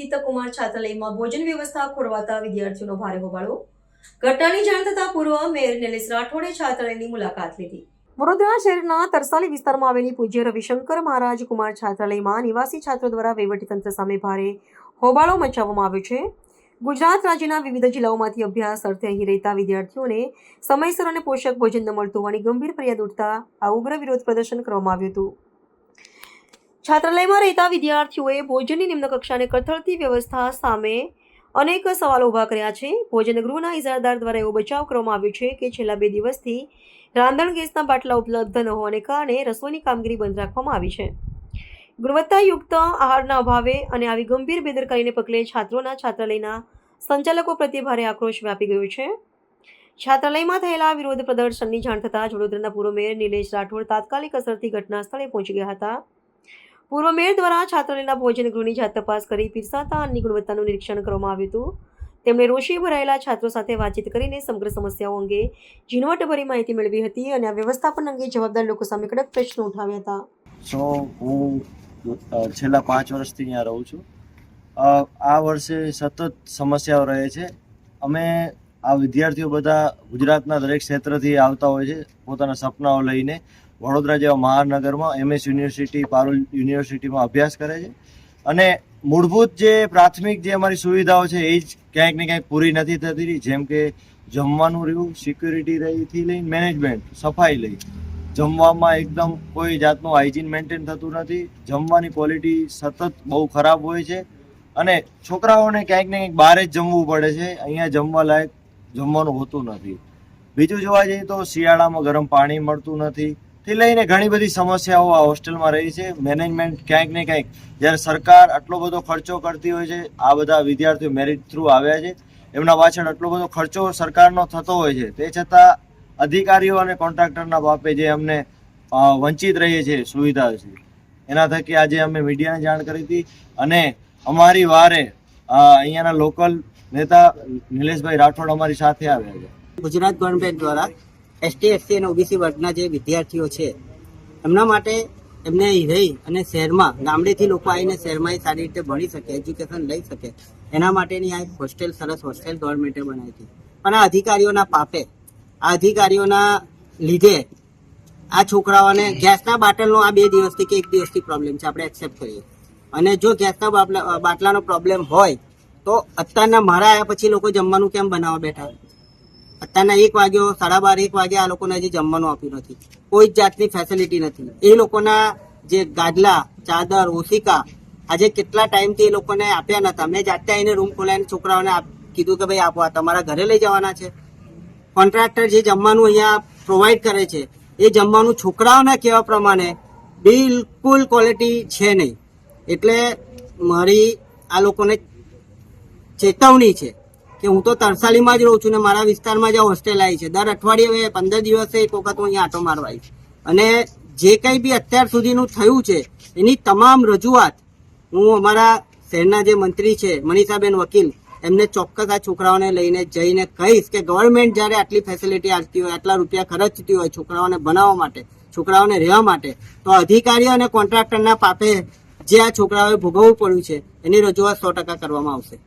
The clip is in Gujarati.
અંકિત કુમાર છાત્રાલયમાં ભોજન વ્યવસ્થા ખોરવાતા વિદ્યાર્થીઓનો ભારે હોબાળો. ઘટનાની જાણ થતાં પૂર્વ મેયર નિલેશ રાઠોડે છાત્રાલયની મુલાકાત લીધી. વડોદરા શહેરના તરસાલી વિસ્તારમાં આવેલી પૂજ્ય રવિશંકર મહારાજ કુમાર છાત્રાલયમાં નિવાસી છાત્રો દ્વારા વહીવટીતંત્ર સામે ભારે હોબાળો મચાવવામાં આવ્યો છે. ગુજરાત રાજ્યના વિવિધ જિલ્લાઓમાંથી અભ્યાસ અર્થે અહીં રહેતા વિદ્યાર્થીઓને સમયસર અને પોષક ભોજન ન મળતું હોવાની ગંભીર ફરિયાદ ઉઠતા આ ઉગ્ર વિરોધ પ્રદર્શન કરવામાં આવ્યું હતું. છાત્રાલયમાં રહેતા વિદ્યાર્થીઓએ ભોજનની નિમ્ન કક્ષાને કથળતી વ્યવસ્થા સામે અનેક સવાલો ઊભા કર્યા છે. ભોજન ગૃહના ઇજારદાર દ્વારા એવો બચાવ કરવામાં આવ્યો છે કે છેલ્લા 2 દિવસથી રાંધણ ગેસના બાટલા ઉપલબ્ધ ન હોવાને કારણે રસોઈની કામગીરી બંધ રાખવામાં આવી છે. ગુણવત્તાયુક્ત આહારના અભાવે અને આવી ગંભીર બેદરકારીને પગલે છાત્રોના છાત્રાલયના સંચાલકો પ્રત્યે ભારે આક્રોશ વ્યાપી ગયો છે. છાત્રાલયમાં થયેલા વિરોધ પ્રદર્શનની જાણ થતાં વડોદરાના પૂર્વ મેયર નિલેશ રાઠોડ તાત્કાલિક અસરથી ઘટના સ્થળે પહોંચી ગયા હતા. પૂર્વ મેયર દ્વારા છાત્રાલયના ભોજન ગૃહની જાત તપાસ કરી પીરસાતા અન્નની ગુણવત્તાનું નિરીક્ષણ કરવામાં આવ્યું હતું. તેમણે રોષે ભરાયેલા છાત્રો સાથે વાતચીત કરીને સમગ્ર સમસ્યાઓ અંગે ઝીણવટભરી માહિતી મેળવી હતી અને આ વ્યવસ્થાપન અંગે જવાબદાર લોકો સામે કડક પ્રશ્નો ઉઠાવ્યા હતા. હું છેલ્લા 5 વર્ષથી અહીંયા રહું છું. આ વર્ષે સતત સમસ્યાઓ રહે છે. અમે આ વિદ્યાર્થીઓ બધા ગુજરાતના દરેક ક્ષેત્રથી આવતા હોય છે પોતાના સપનાઓ લઈને. વડોદરા જેવા મહાનગરમાં MS યુનિવર્સિટી, પારુલ યુનિવર્સિટીમાં અભ્યાસ કરે છે અને મૂળભૂત જે પ્રાથમિક જે અમારી સુવિધાઓ છે એ જ ક્યાંક ને ક્યાંક પૂરી નથી થતી. જેમ કે જમવાનું રહ્યું, સિક્યુરિટી રહીથી લઈને મેનેજમેન્ટ, સફાઈ લઈ, જમવામાં એકદમ કોઈ જાતનું હાઇજીન મેન્ટેન થતું નથી. જમવાની ક્વોલિટી સતત બહુ ખરાબ હોય છે અને છોકરાઓને ક્યાંક ને ક્યાંક બહાર જ જમવું પડે છે. અહીંયા જમવા લાયક જમવાનું હોતું નથી. બીજું જોવા જઈએ તો શિયાળામાં ગરમ પાણી મળતું નથી થી લઈને ઘણી બધી સમસ્યાઓ આ હોસ્ટેલમાં રહી છે. મેનેજમેન્ટ ક્યાંક ને ક્યાંક જ્યારે સરકાર આટલો બધો ખર્ચો કરતી હોય છે, આ બધા વિદ્યાર્થીઓ મેરિટ થ્રુ આવ્યા છે, એમના પાછળ આટલો બધો ખર્ચો સરકારનો થતો હોય છે, તે છતાં અધિકારીઓ અને કોન્ટ્રાક્ટરના બાપે જે અમને વંચિત રહીએ છીએ સુવિધા છે, એના થકી આજે અમે મીડિયાને જાણ કરી હતી અને અમારી વારે અહીંયાના લોકલ નેતા નિલેશભાઈ રાઠોડ અમારી સાથે આવ્યા છે. ગુજરાત ગવર્મેન્ટ દ્વારા ST, SC અને OBC વર્ગના જે વિદ્યાર્થીઓ છે એમના માટે એમને અહીં રહી અને શહેરમાં ગામડેથી લોકો આવીને શહેરમાં સારી રીતે ભણી શકે, એજ્યુકેશન લઈ શકે એના માટેની આ એક હોસ્ટેલ, સરસ હોસ્ટેલ ગવર્મેન્ટે બનાવી હતી. પણ આ અધિકારીઓના પાપે, આ અધિકારીઓના લીધે આ છોકરાઓને ગેસના બાટલનો આ 2 દિવસથી કે 1 દિવસથી પ્રોબ્લેમ છે, આપણે એક્સેપ્ટ કરીએ. અને જો ગેસના બાટલાનો પ્રોબ્લેમ હોય તો અત્યારના મારા આવ્યા પછી લોકો જમવાનું કેમ બનાવવા બેઠા? અત્યારના 1 વાગ્યો, 12:30, 1 વાગે આ લોકોને હજી જમવાનું આપ્યું નથી. કોઈ જ જાતની ફેસિલિટી નથી. એ લોકોના જે ગાદલા, ચાદર, ઓશિકા આજે કેટલા ટાઈમથી એ લોકોને આપ્યા નતા. મેં જાતે આવીને રૂમ ખોલાવીને છોકરાઓને કીધું કે ભાઈ આપો, આ તમારા ઘરે લઈ જવાના છે. કોન્ટ્રાક્ટર જે જમવાનું અહીંયા પ્રોવાઈડ કરે છે એ જમવાનું છોકરાઓના કહેવા પ્રમાણે બિલકુલ ક્વોલિટી છે નહીં. એટલે મારી આ લોકોને ચેતવણી છે કે હું તો તરસાલીમાં જ રહું છું ને મારા વિસ્તારમાં જ હોસ્ટેલ આવી છે. દર અઠવાડિયે 15 દિવસે એક વખત હું અહીંયા આંટો મારવા આવીશ. અને જે કંઈ બી અત્યાર સુધીનું થયું છે એની તમામ રજૂઆત હું અમારા શહેરના જે મંત્રી છે મનીષાબેન વકીલ, એમને ચોક્કસ આ છોકરાઓને લઈને જઈને કહીશ કે ગવર્મેન્ટ જ્યારે આટલી ફેસિલિટી આપતી હોય, આટલા રૂપિયા ખર્ચતી હોય છોકરાઓને ભણાવવા માટે, છોકરાઓને રહેવા માટે, તો અધિકારીઓ અને કોન્ટ્રાક્ટરના પાપે જે આ છોકરાઓએ ભોગવવું પડ્યું છે એની રજૂઆત 100% કરવામાં આવશે.